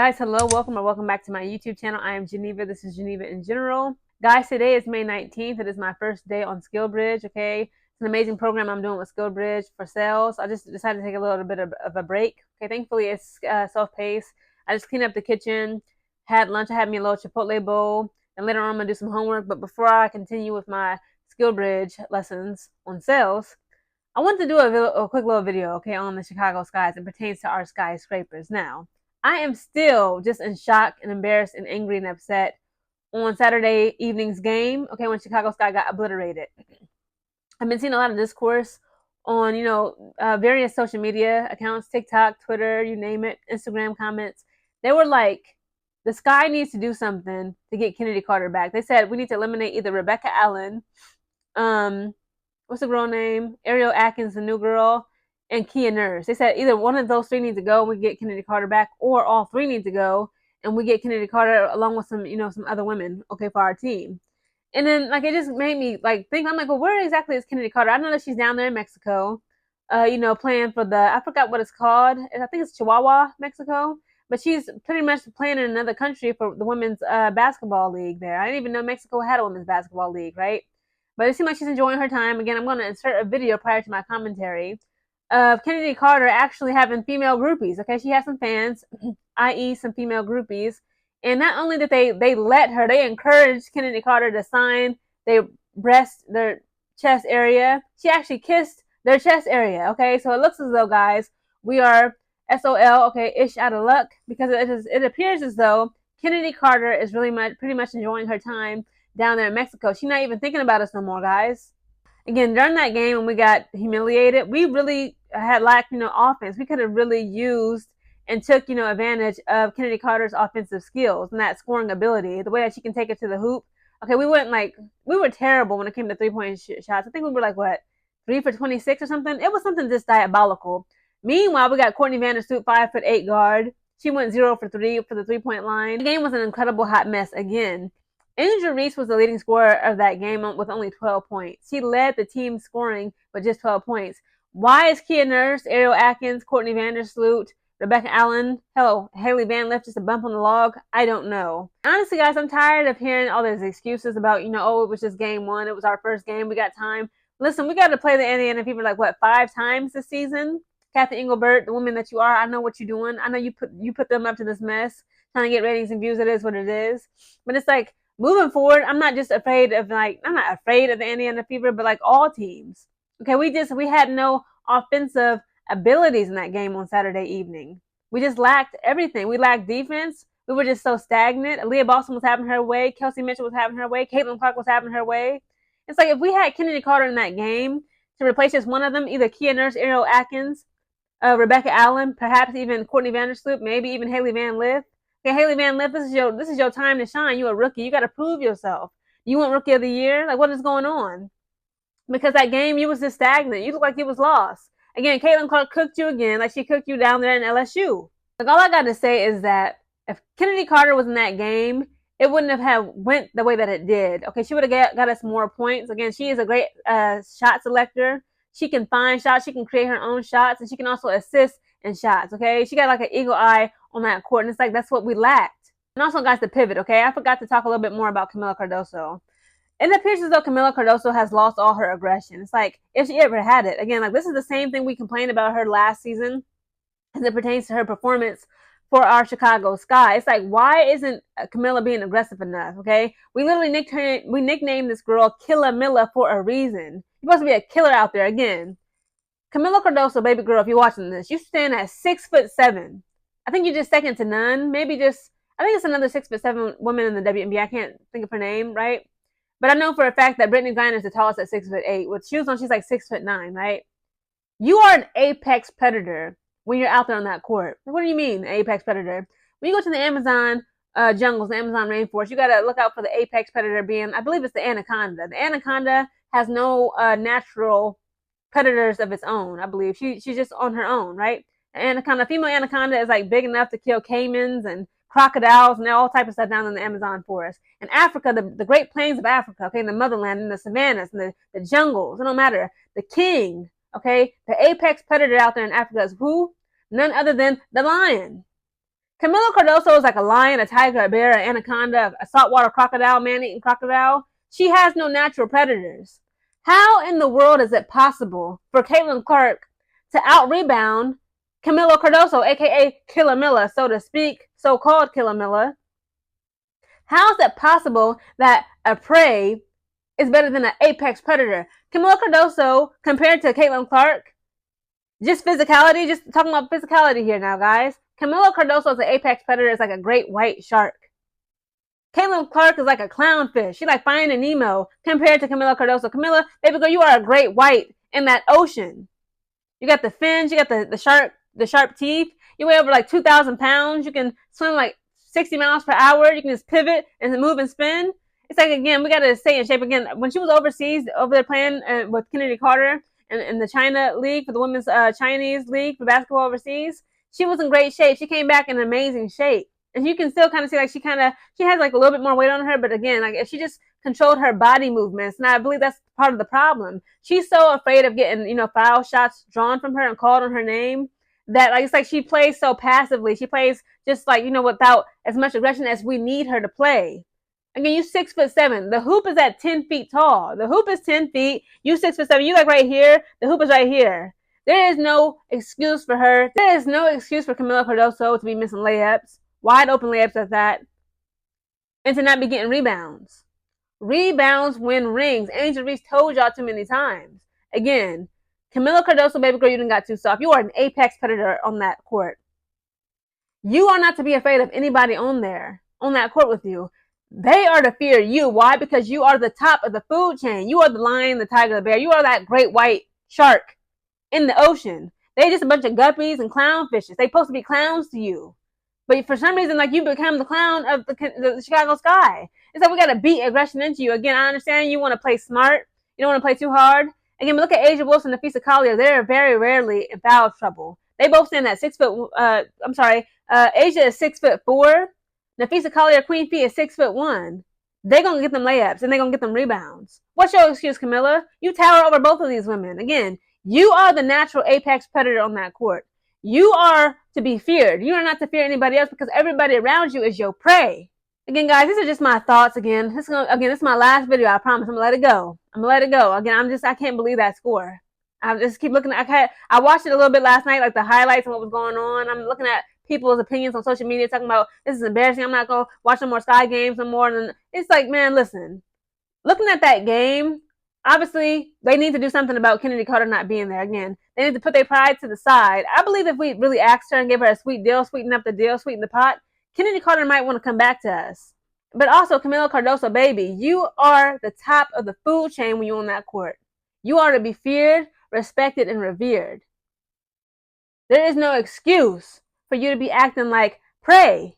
Guys, hello, welcome back to my YouTube channel. I am Geneva. This is Geneva in General. Guys, today is May 19th. It is my first day on SkillBridge, okay? It's an amazing program I'm doing with SkillBridge for sales. I just decided to take a little bit of a break. Okay, thankfully it's self-paced. I just cleaned up the kitchen, had lunch. I had me a little Chipotle bowl, and later on I'm going to do some homework. But before I continue with my SkillBridge lessons on sales, I want to do a quick little video, okay, on the Chicago skies. It pertains to our skyscrapers. Now, I am still just in shock and embarrassed and angry and upset on Saturday evening's game, okay, when Chicago Sky got obliterated. I've been seeing a lot of discourse on, various social media accounts, TikTok, Twitter, you name it, Instagram comments. They were like, the Sky needs to do something to get Chennedy Carter back. They said we need to eliminate either Rebecca Allen, what's the girl name? Ariel Atkins, the new girl, and Kia Nurse. They said either one of those three needs to go and we get Chennedy Carter back, or all three need to go and we get Chennedy Carter along with some other women, okay, for our team. And then it just made me think. I'm like, well, where exactly is Chennedy Carter? I know that she's down there in Mexico, playing for I forgot what it's called. I think it's Chihuahua, Mexico. But she's pretty much playing in another country for the women's basketball league there. I didn't even know Mexico had a women's basketball league, right? But it seems like she's enjoying her time. Again, I'm going to insert a video prior to my commentary of Chennedy Carter actually having female groupies. Okay, she has some fans, i.e. some female groupies. And not only did they let her, they encouraged Chennedy Carter to sign their chest area. She actually kissed their chest area. Okay, so it looks as though, guys, we are SOL, okay, ish out of luck, because it appears as though Chennedy Carter is pretty much enjoying her time down there in Mexico. She's not even thinking about us no more, guys. Again, during that game when we got humiliated, we really had lacked, offense. We could have really used and took, advantage of Chennedy Carter's offensive skills and that scoring ability, the way that she can take it to the hoop. Okay, we were terrible when it came to 3-point shots. I think we were 3 for 26 or something. It was something just diabolical. Meanwhile, we got Courtney Vandersloot, 5'8" guard. She went 0 for 3 for the 3-point line. The game was an incredible hot mess again. Angel Reese was the leading scorer of that game with only 12 points. She led the team scoring with just 12 points. Why is Kia Nurse, Ariel Atkins, Courtney Vandersloot, Rebecca Allen, Haley Van Lith just a bump on the log? I don't know. Honestly, guys, I'm tired of hearing all these excuses about, it was just game one. It was our first game. We got time. Listen, we got to play the Indiana Fever 5 times this season. Kathy Engelbert, the woman that you are, I know what you're doing. I know you put them up to this mess, trying to get ratings and views. It is what it is. But it's moving forward, I'm not afraid of the Indiana Fever, but all teams. Okay, we had no offensive abilities in that game on Saturday evening. We just lacked everything. We lacked defense. We were just so stagnant. Aaliyah Boston was having her way. Kelsey Mitchell was having her way. Caitlin Clark was having her way. It's if we had Chennedy Carter in that game to replace just one of them, either Kia Nurse, Ariel Atkins, Rebecca Allen, perhaps even Courtney Vandersloot, maybe even Haley Van Lith. Okay, Haley Van Lith, this is your time to shine. You're a rookie. You got to prove yourself. You want Rookie of the Year? What is going on? Because that game, you was just stagnant. You looked like you was lost. Again, Caitlin Clark cooked you again, like she cooked you down there in LSU. All I got to say is that if Chennedy Carter was in that game, it wouldn't have went the way that it did. Okay, she would have got us more points. Again, she is a great shot selector. She can find shots. She can create her own shots, and she can also assist in shots. Okay, she got an eagle eye on that court, and it's that's what we lacked. And also, guys, the pivot. Okay, I forgot to talk a little bit more about Camilla Cardoso. It appears as though Camilla Cardoso has lost all her aggression. It's if she ever had it. Again, this is the same thing we complained about her last season as it pertains to her performance for our Chicago Sky. It's why isn't Camilla being aggressive enough? Okay, we literally nicknamed this girl Killa Milla for a reason. You're supposed to be a killer out there. Again, Camilla Cardoso, baby girl, if you're watching this, you stand at 6'7". I think you're just second to none. I think it's another 6'7" woman in the WNBA. I can't think of her name, right? But I know for a fact that Brittany Griner is the tallest at 6'8". With shoes on, she's 6'9", right? You are an apex predator when you're out there on that court. What do you mean, apex predator? When you go to the Amazon jungles, the Amazon rainforest, you got to look out for the apex predator being, I believe it's the anaconda. The anaconda has no natural predators of its own, I believe. She's just on her own, right? The anaconda, female anaconda is big enough to kill caimans and crocodiles and all types of stuff down in the Amazon forest. In Africa, the Great Plains of Africa, okay, in the motherland, in the savannas, and the jungles, it don't matter. The king, okay, the apex predator out there in Africa is who? None other than the lion. Camilla Cardoso is like a lion, a tiger, a bear, an anaconda, a saltwater crocodile, man-eating crocodile. She has no natural predators. How in the world is it possible for Caitlin Clark to out-rebound Camilla Cardoso, aka Killamilla, so to speak, so-called Killamilla? How is it possible that a prey is better than an apex predator? Camilla Cardoso, compared to Caitlin Clark, just physicality, just talking about physicality here now, guys. Camilla Cardoso is an apex predator. It's like a great white shark. Caitlin Clark is like a clownfish. She's like Finding Nemo compared to Camilla Cardoso. Camilla, baby girl, you are a great white in that ocean. You got the fins, you got the sharp teeth. You weigh over like 2,000 pounds. You can swim like 60 miles per hour. You can just pivot and move and spin. It's like, again, we got to stay in shape. Again, when she was overseas, over there playing with Chennedy Carter in the China League, for the women's Chinese League for basketball overseas, she was in great shape. She came back in amazing shape. And you can still kind of see like she has like a little bit more weight on her, but again, like if she just controlled her body movements, and I believe that's part of the problem. She's so afraid of getting, foul shots drawn from her and called on her name that like it's like she plays so passively. She plays just like, without as much aggression as we need her to play. Again, you 6'7". The hoop is at 10 feet tall. The hoop is 10 feet. You 6'7". You like right here. The hoop is right here. There is no excuse for her. There is no excuse for Camilla Cardoso to be missing layups, wide open layups at that, and to not be getting rebounds. Rebounds win rings. Angel Reese told y'all too many times. Again, Camilla Cardoso, baby girl, you done got too soft. You are an apex predator on that court. You are not to be afraid of anybody on that court with you. They are to fear you. Why? Because you are the top of the food chain. You are the lion, the tiger, the bear. You are that great white shark in the ocean. They just a bunch of guppies and clownfishes. They supposed to be clowns to you. But for some reason, like, you become the clown of the Chicago sky. It's like we got to beat aggression into you. Again, I understand you want to play smart. You don't want to play too hard. Again, but look at A'ja Wilson and Napheesa Collier. They're very rarely in foul trouble. They both stand at 6 foot. A'ja is 6'4". Napheesa Collier, Queen Fee, is 6'1". They're going to get them layups and they're going to get them rebounds. What's your excuse, Kamilla? You tower over both of these women. Again, you are the natural apex predator on that court. You are to be feared. You are not to fear anybody else because everybody around you is your prey. Again, guys, these are just my thoughts. Again, this is my last video. I promise. I'm gonna let it go. Again, I can't believe that score. I just keep looking. I watched it a little bit last night, like the highlights and what was going on. I'm looking at people's opinions on social media talking about this is embarrassing. I'm not gonna watch no more Sky games no more. And it's like, man, listen. Looking at that game, obviously they need to do something about Chennedy Carter not being there. Again, they need to put their pride to the side. I believe if we really asked her and gave her a sweet deal, sweeten up the deal, sweeten the pot, Chennedy Carter might want to come back to us. But also, Camilla Cardoso, baby, you are the top of the food chain when you're on that court. You are to be feared, respected, and revered. There is no excuse for you to be acting like prey.